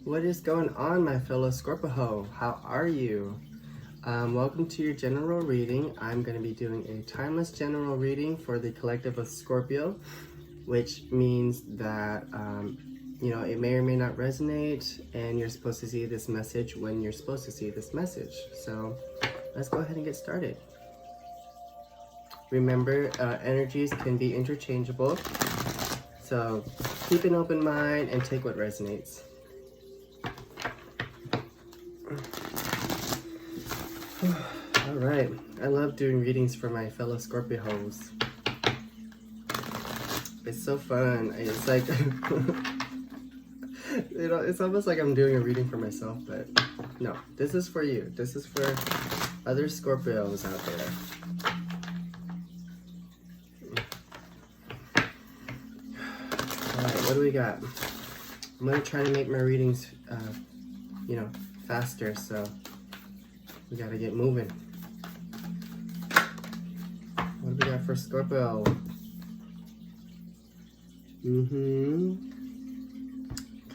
What is going on, my fellow Scorpio? How are you? Welcome to your general reading. I'm going to be doing a timeless general reading for the collective of Scorpio, which means that, it may or may not resonate, and you're supposed to see this message when you're supposed to see this message. So let's go ahead and get started. Remember, energies can be interchangeable, so keep an open mind and take what resonates. Alright, I love doing readings for my fellow Scorpios. It's so fun. It's like, it's almost like I'm doing a reading for myself, but no, this is for you. This is for other Scorpios out there. Alright, what do we got? I'm going to try to make my readings, faster, so we gotta get moving. What do we got for Scorpio?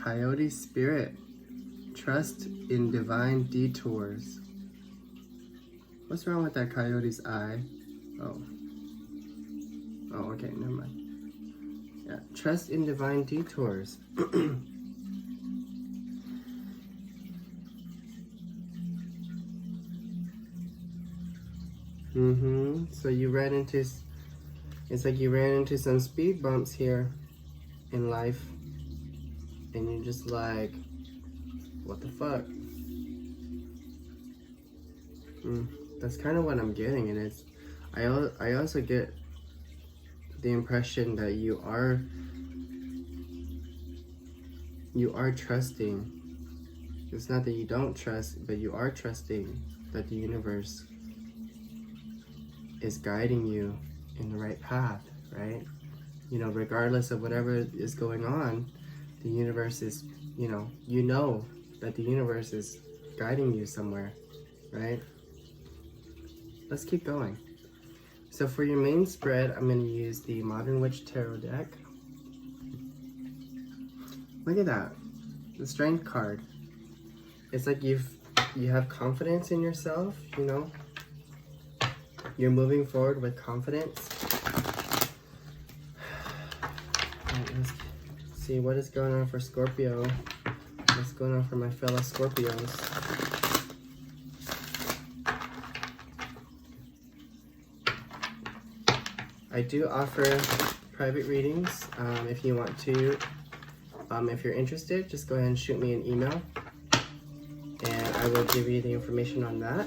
Coyote spirit. Trust in divine detours. What's wrong with that coyote's eye? Oh, okay, never mind. Yeah, trust in divine detours. So you ran into, it's like you ran into some speed bumps here in life, and you're just like, what the fuck? That's kind of what I'm getting, and it's, I also get the impression that you are trusting. It's not that you don't trust, but you are trusting that the universe is guiding you in the right path, right? Regardless of whatever is going on, the universe is, you know that the universe is guiding you somewhere, right? Let's keep going. So for your main spread, I'm going to use the Modern Witch Tarot deck. Look at that, the Strength card. It's like you have confidence in yourself, You're moving forward with confidence. Right, let's see what is going on for Scorpio. What's going on for my fellow Scorpios? I do offer private readings. If you want to, if you're interested, just go ahead and shoot me an email, and I will give you the information on that.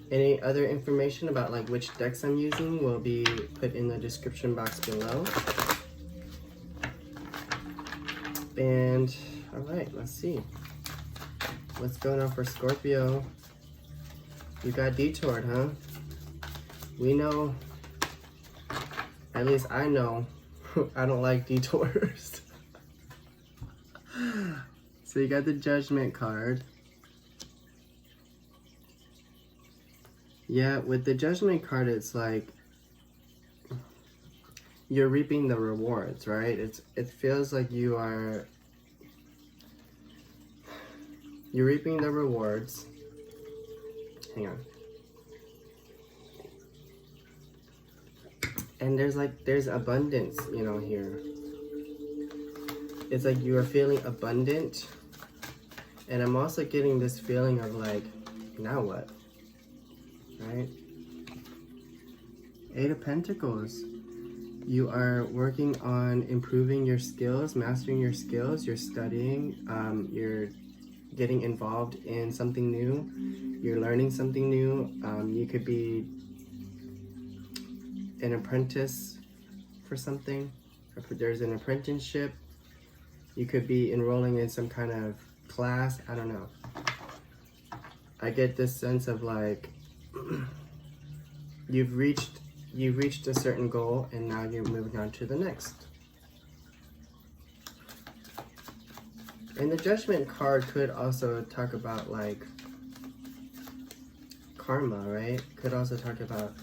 Any other information about like which decks I'm using will be put in the description box below. And alright, let's see. What's going on for Scorpio? You got detoured, huh? We know, at least I know, I don't like detours. So you got the Judgment card. Yeah, with the Judgment card, it's like you're reaping the rewards, right? It feels like you're reaping the rewards. Hang on. And there's abundance, here. It's like you are feeling abundant, and I'm also getting this feeling of like, now what? Right? Eight of Pentacles. You are working on improving your skills, mastering your skills. You're studying. You're getting involved in something new. You're learning something new. You could be an apprentice for something. There's an apprenticeship. You could be enrolling in some kind of class. I don't know. I get this sense of like, you've reached a certain goal, and now you're moving on to the next. And the Judgment card could also talk about like karma, right? Could also talk about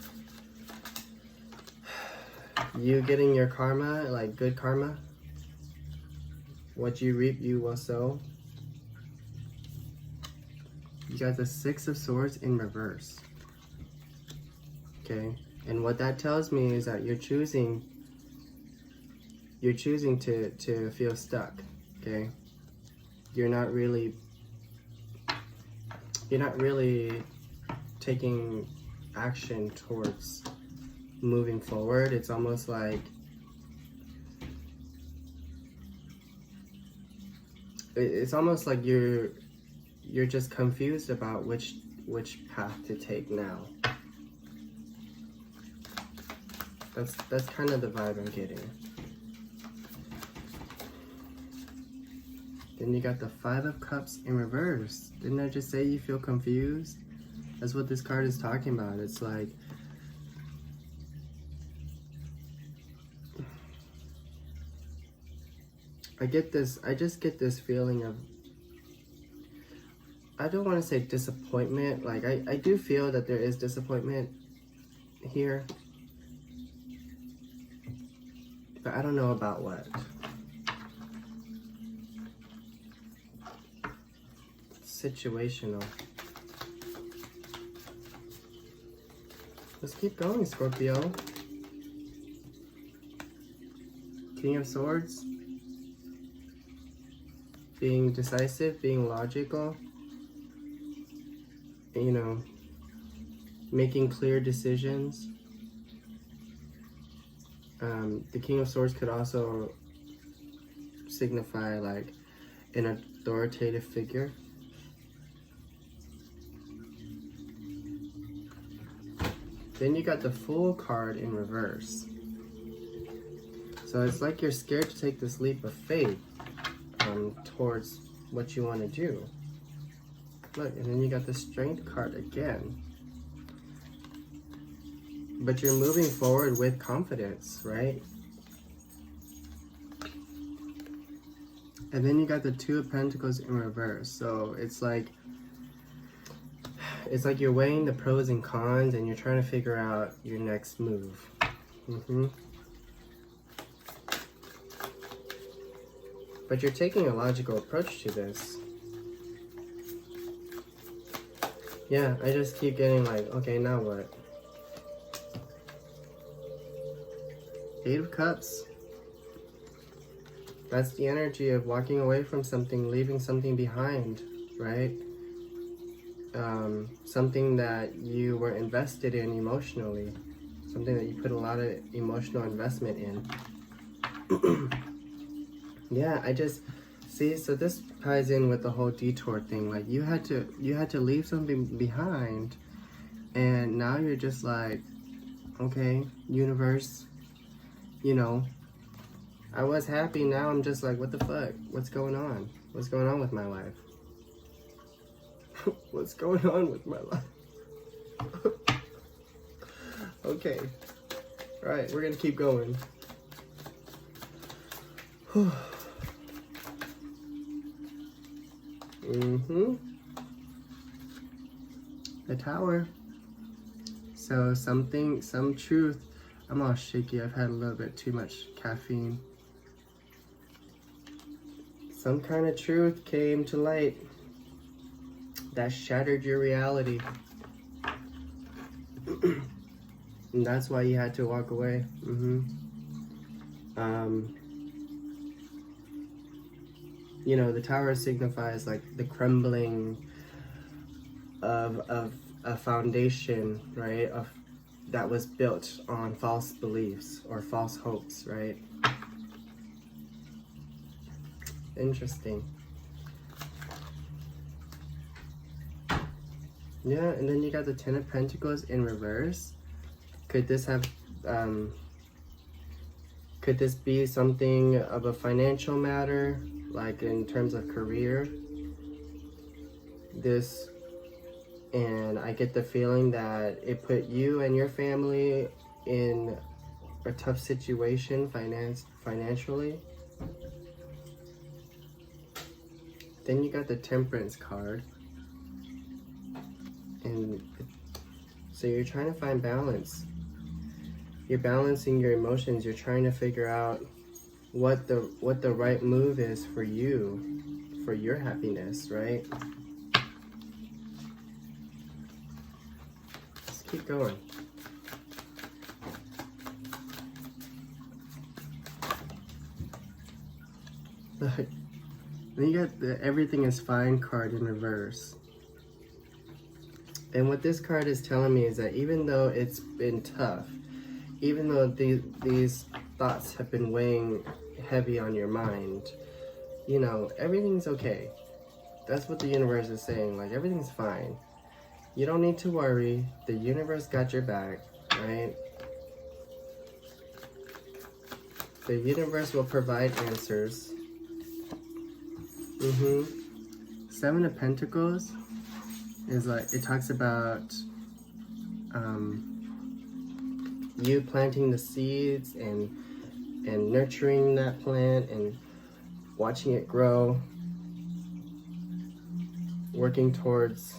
you getting your karma, like good karma. What you reap, you will sow. You got the Six of Swords in reverse. Okay, and what that tells me is that you're choosing to feel stuck. Okay, you're not really taking action towards moving forward. It's almost like you're just confused about which path to take now. That's kind of the vibe I'm getting. Then you got the Five of Cups in reverse. Didn't I just say you feel confused? That's what this card is talking about. It's like, I just get this feeling of, I don't want to say disappointment. Like, I do feel that there is disappointment here. But I don't know about what. Situational. Let's keep going, Scorpio. King of Swords. Being decisive, being logical. You know, making clear decisions. The King of Swords could also signify like an authoritative figure. Then you got the Fool card in reverse. So it's like you're scared to take this leap of faith towards what you want to do. Look, and then you got the Strength card again. But you're moving forward with confidence, right? And then you got the Two of Pentacles in reverse. So it's like you're weighing the pros and cons and you're trying to figure out your next move. But you're taking a logical approach to this. Yeah, I just keep getting like, okay, now what? Eight of Cups. That's the energy of walking away from something, leaving something behind, right? Something that you were invested in emotionally. Something that you put a lot of emotional investment in. Yeah, I just see, so this ties in with the whole detour thing. Like you had to leave something behind, and now you're just like, okay, universe, you know, I was happy, now I'm just like, what the fuck? What's going on? What's going on with my life? What's going on with my life? Okay. Alright, we're gonna keep going. The Tower. So some truth. I'm all shaky. I've had a little bit too much caffeine. Some kind of truth came to light that shattered your reality. And that's why you had to walk away. You know, the Tower signifies like the crumbling of a foundation, right? That was built on false beliefs or false hopes, right? Interesting. Yeah, and then you got the Ten of Pentacles in reverse. Could this have, could this be something of a financial matter, like in terms of career? And I get the feeling that it put you and your family in a tough situation financially. Then you got the Temperance card. And so you're trying to find balance. You're balancing your emotions. You're trying to figure out what the right move is for you, for your happiness, right? Let's keep going. Look, then you got the everything is fine card in reverse. And what this card is telling me is that even though it's been tough, even though these thoughts have been weighing heavy on your mind, you know, everything's okay. That's what the universe is saying. Like, everything's fine. You don't need to worry. The universe got your back, right? The universe will provide answers. Seven of Pentacles is like, it talks about you planting the seeds and nurturing that plant and watching it grow, working towards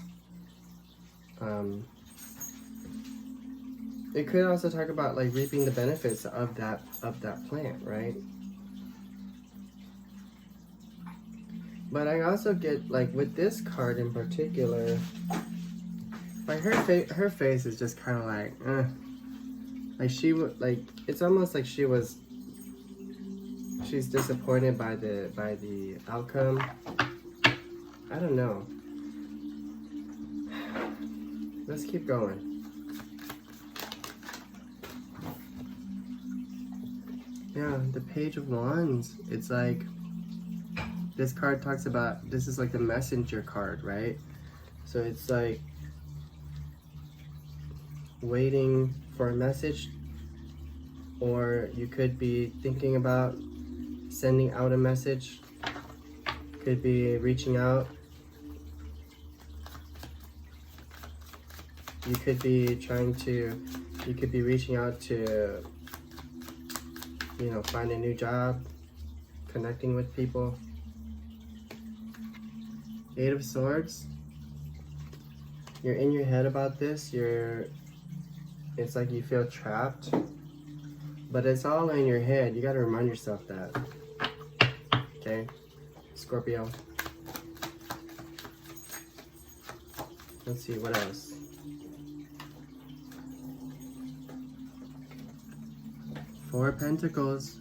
it could also talk about like reaping the benefits of that plant, right? But I also get, like, with this card in particular, like her face is just kind of like, like she would, like, it's almost like she's disappointed by the outcome. I don't know. Let's keep going. Yeah, the Page of Wands. It's like, this card talks about, this is like the messenger card, right? So it's like waiting for a message, or you could be thinking about sending out a message, could be reaching out, you could be reaching out to, you know, find a new job, connecting with people. Eight of Swords. You're in your head about this. It's like you feel trapped, but it's all in your head. You got to remind yourself that. Okay, Scorpio. Let's see what else. Four of Pentacles.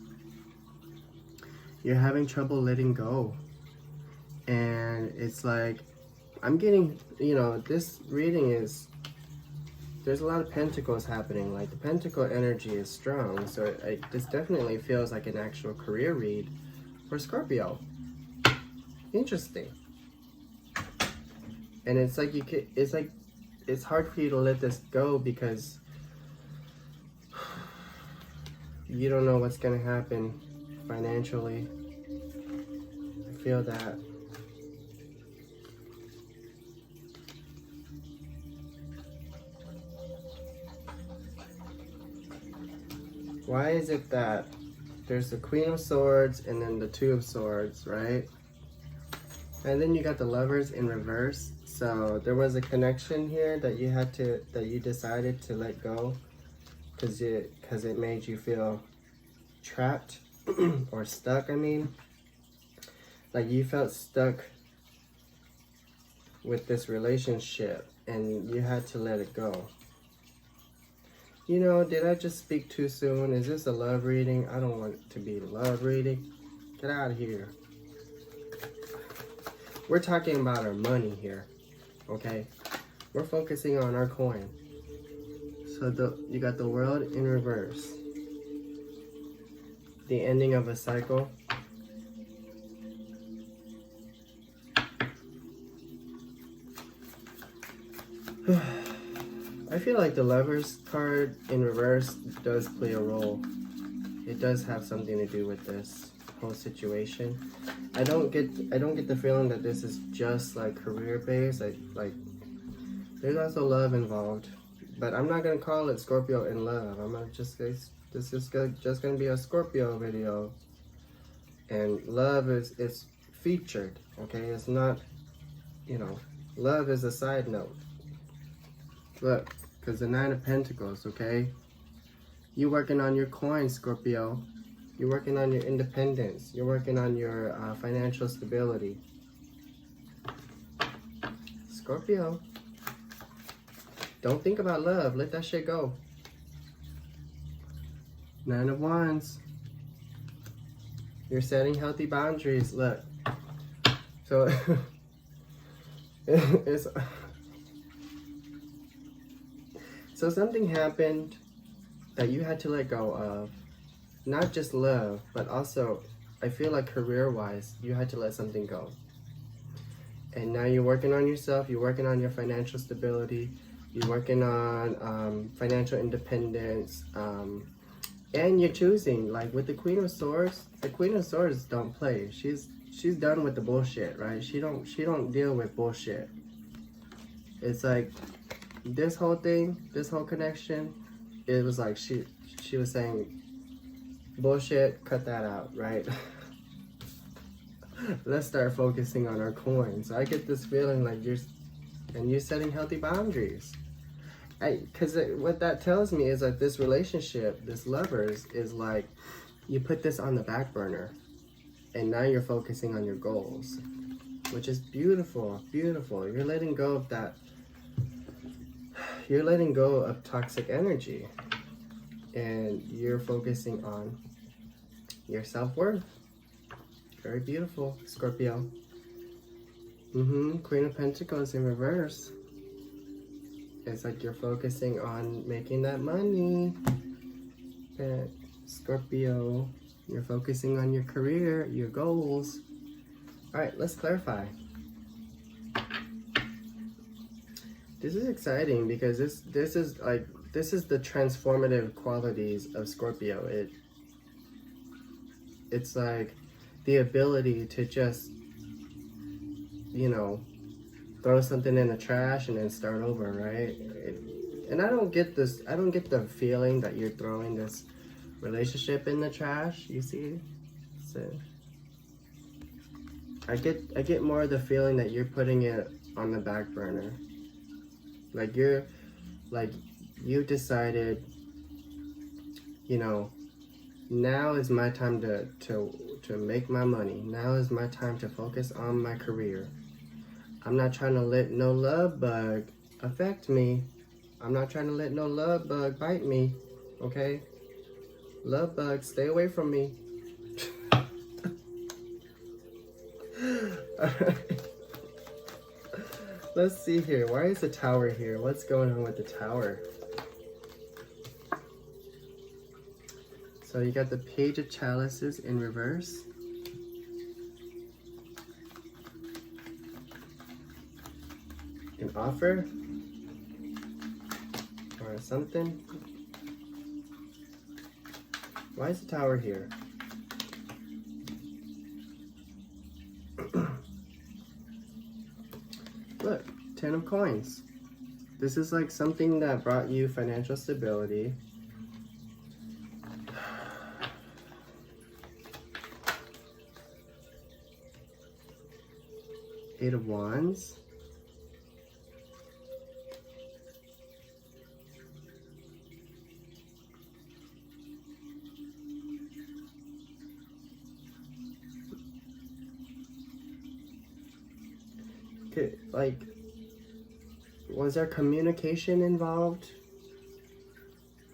You're having trouble letting go. And it's like, I'm getting, you know, this reading is, there's a lot of pentacles happening. Like, the pentacle energy is strong. So this definitely feels like an actual career read for Scorpio. Interesting. And it's like it's hard for you to let this go because you don't know what's going to happen financially. I feel that. Why is it that there's the Queen of Swords and then the Two of Swords, right? And then you got the Lovers in reverse. So there was a connection here that you decided to let go because it made you feel trapped or stuck. I mean, like you felt stuck with this relationship and you had to let it go. You know, did I just speak too soon? Is this a love reading? I don't want it to be a love reading. Get out of here. We're talking about our money here, okay? We're focusing on our coin. So you got the World in reverse. The ending of a cycle. I feel like the Lovers card in reverse does play a role. It does have something to do with this whole situation. I don't get the feeling that this is just like career based. Like there's also love involved, but I'm not gonna call it Scorpio in love. I'm gonna just say this is just gonna be a Scorpio video, and love is featured. Okay, it's not, you know, love is a side note. Look, because the Nine of Pentacles, okay? You working on your coin, Scorpio. You're working on your independence. You're working on your financial stability. Scorpio, don't think about love. Let that shit go. 9 of Wands. You're setting healthy boundaries. Look. So, it's... So something happened that you had to let go of. Not just love, but also, I feel like career-wise, you had to let something go. And now you're working on yourself. You're working on your financial stability. You're working on financial independence. And you're choosing, like with the Queen of Swords don't play. She's done with the bullshit, right? She don't deal with bullshit. It's like this whole thing, this whole connection, it was like she was saying, bullshit, cut that out, right? Let's start focusing on our coins. I get this feeling like you're setting healthy boundaries. Because what that tells me is that this relationship, this lovers, is like you put this on the back burner and now you're focusing on your goals, which is beautiful, beautiful. You're letting go of that. You're letting go of toxic energy and you're focusing on your self-worth. Very beautiful, Scorpio. Queen of Pentacles in reverse. It's like you're focusing on making that money. And Scorpio, you're focusing on your career, your goals. All right, let's clarify. This is exciting because this is the transformative qualities of Scorpio. It's like the ability to just, you know, throw something in the trash and then start over, right? And I don't get the feeling that you're throwing this relationship in the trash, you see? So I get more of the feeling that you're putting it on the back burner. Like you decided, you know, now is my time to make my money. Now is my time to focus on my career. I'm not trying to let no love bug affect me. I'm not trying to let no love bug bite me, okay? Love bug, stay away from me. Alright. Let's see here. Why is the Tower here? What's going on with the Tower? So you got the Page of Chalices in reverse. An offer or something. Why is the Tower here? Look, 10 of Coins. This is like something that brought you financial stability. Eight of Wands. Okay, like, was there communication involved?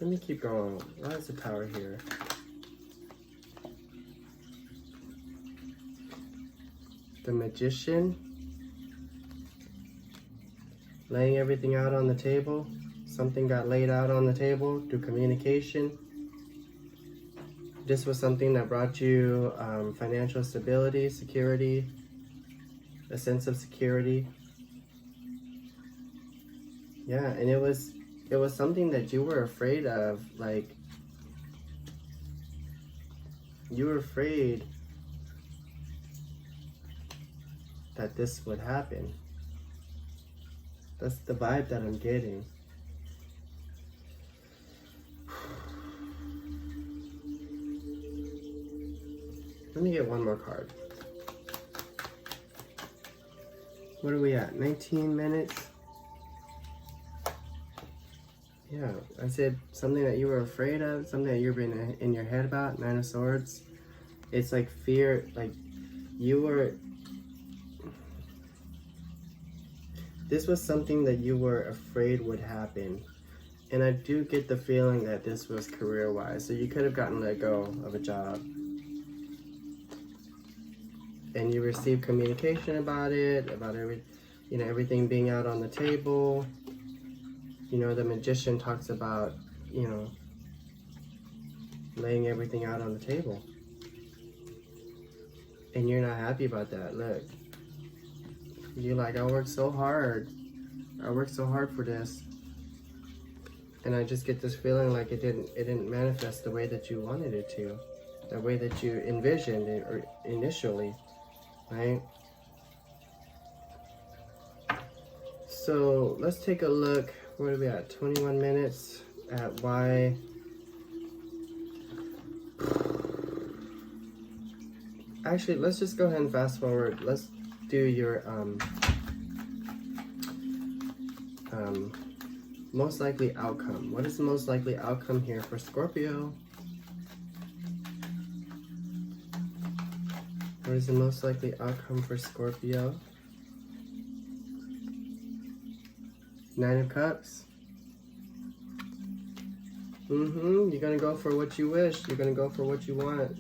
Let me keep going. Why is the Tower here? The Magician. Laying everything out on the table. Something got laid out on the table through communication. This was something that brought you financial stability, security, a sense of security. Yeah, and it was something that you were afraid of. Like, you were afraid that this would happen. That's the vibe that I'm getting. Let me get one more card. What are we at? 19 minutes? Yeah, I said something that you were afraid of, something that you've been in your head about. Nine of Swords. It's like fear, like you were, this was something that you were afraid would happen. And I do get the feeling that this was career-wise. So you could have gotten let go of a job. And you received communication about it, about everything being out on the table. You know, the Magician talks about, you know, laying everything out on the table. And you're not happy about that. Look, you're like, I worked so hard. I worked so hard for this. And I just get this feeling like it didn't manifest the way that you wanted it to. The way that you envisioned it or initially, right? So let's take a look. What are we at? 21 minutes at why. Actually, let's just go ahead and fast forward. Let's do your most likely outcome. What is the most likely outcome here for Scorpio? What is the most likely outcome for Scorpio? Nine of Cups. You're gonna go for what you wish. You're gonna go for what you want.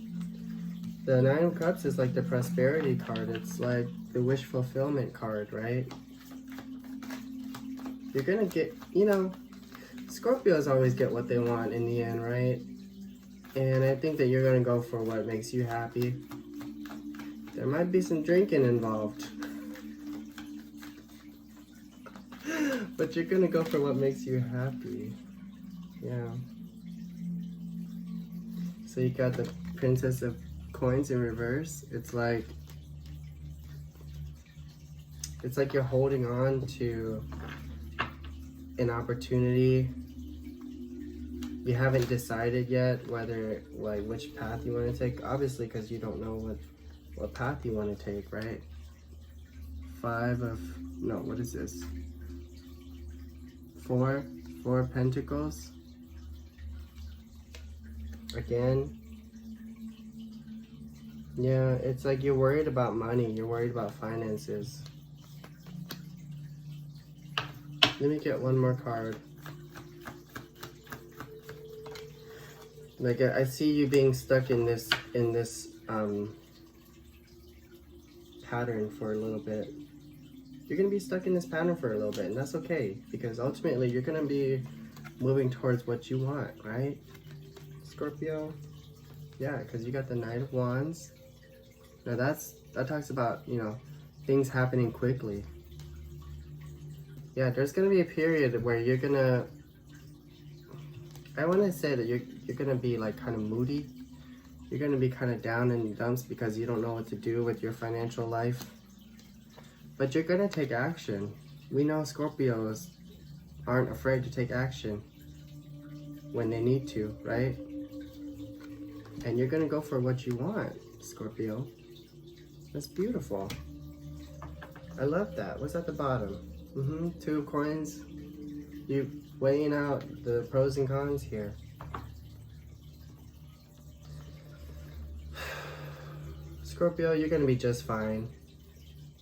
The Nine of Cups is like the prosperity card. It's like the wish fulfillment card, right? You're gonna get, you know, Scorpios always get what they want in the end, right? And I think that you're gonna go for what makes you happy. There might be some drinking involved. But you're gonna go for what makes you happy. Yeah. So you got the Princess of Coins in reverse. It's like you're holding on to an opportunity. You haven't decided yet whether, like, which path you want to take. Obviously, because you don't know what path you want to take, right? What is this? Four of Pentacles. Again. Yeah, it's like you're worried about money. You're worried about finances. Let me get one more card. Like, I see you being stuck in this pattern for a little bit. You're gonna be stuck in this pattern for a little bit, and that's okay, because ultimately you're gonna be moving towards what you want, right, Scorpio? Yeah, because you got the Knight of Wands. Now that talks about, you know, things happening quickly. Yeah, there's gonna be a period where you're gonna, I want to say that you're gonna be like kind of moody. You're gonna be kind of down in the dumps because you don't know what to do with your financial life. But you're gonna take action. We know Scorpios aren't afraid to take action when they need to, right? And you're gonna go for what you want, Scorpio. That's beautiful. I love that. What's at the bottom? Two of Coins. You weighing out the pros and cons here. Scorpio, you're gonna be just fine.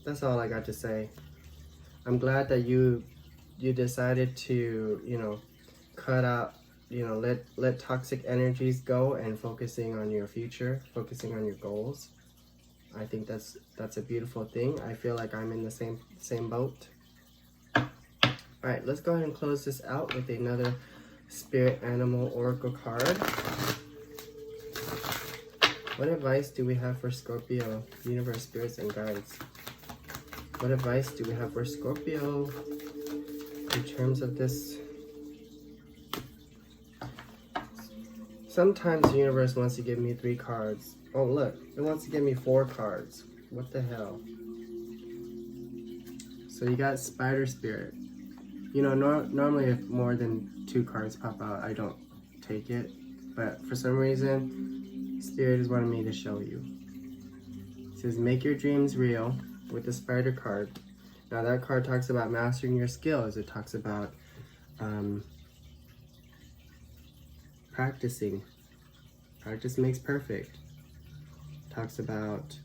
That's all I got to say. I'm glad that you decided to, you know, cut out, you know, let toxic energies go and focusing on your future, focusing on your goals. I think that's a beautiful thing. I feel like I'm in the same boat. All right, let's go ahead and close this out with another Spirit Animal Oracle card. What advice do we have for Scorpio, Universe, Spirits, and Guides? What advice do we have for Scorpio in terms of this? Sometimes the universe wants to give me 3 cards. Oh, look, it wants to give me 4 cards. What the hell? So you got Spider Spirit. You know, normally if more than 2 cards pop out, I don't take it. But for some reason, Spirit is wanting me to show you. It says, make your dreams real with the Spider card. Now that card talks about mastering your skills. It talks about practicing. Practice makes perfect. Talks about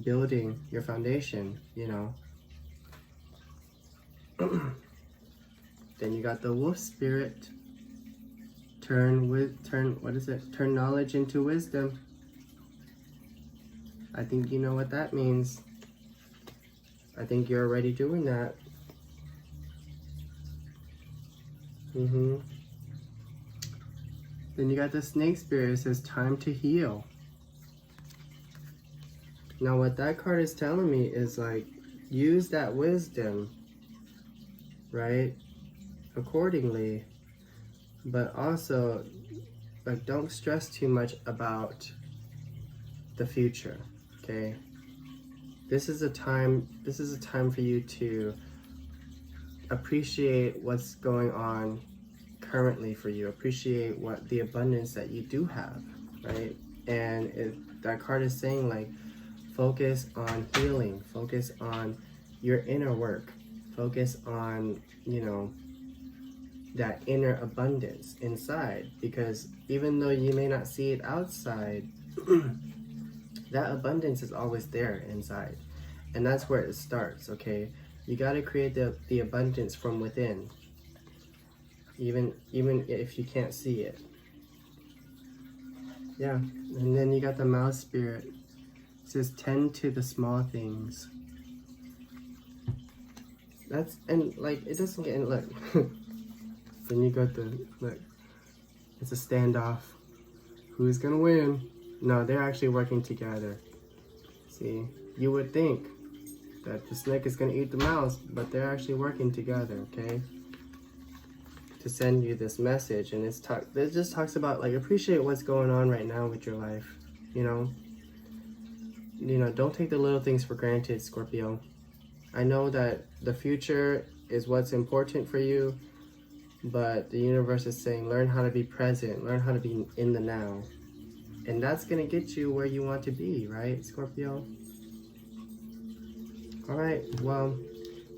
building your foundation, you know. Then you got the wolf spirit. Turn knowledge into wisdom. I think you know what that means. I think you're already doing that. Then you got the snake spirit. It says time to heal. Now what that card is telling me is like, use that wisdom, right, accordingly, but also like don't stress too much about the future. Okay, this is a time for you to appreciate what's going on currently for you. Appreciate what the abundance that you do have, right? And that card is saying like, focus on healing, focus on your inner work, focus on, you know, that inner abundance inside, because even though you may not see it outside, that abundance is always there inside. And that's where it starts, okay? You got to create the abundance from within, even if you can't see it. Yeah, and then you got the mouse spirit. It says tend to the small things. And like, it doesn't get, look. Then you got look, it's a standoff. Who's gonna win? No, they're actually working together. See, you would think that the snake is gonna eat the mouse, but they're actually working together, okay? To send you this message. And it just talks about like, appreciate what's going on right now with your life, you know? Don't take the little things for granted, Scorpio. I know that the future is what's important for you, but the universe is saying learn how to be present, learn how to be in the now. And that's going to get you where you want to be, right, Scorpio? All right, well,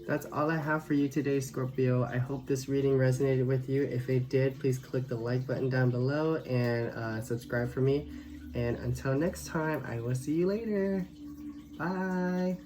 that's all I have for you today, Scorpio. I hope this reading resonated with you. If it did, please click the like button down below and subscribe for me. And until next time, I will see you later. Bye.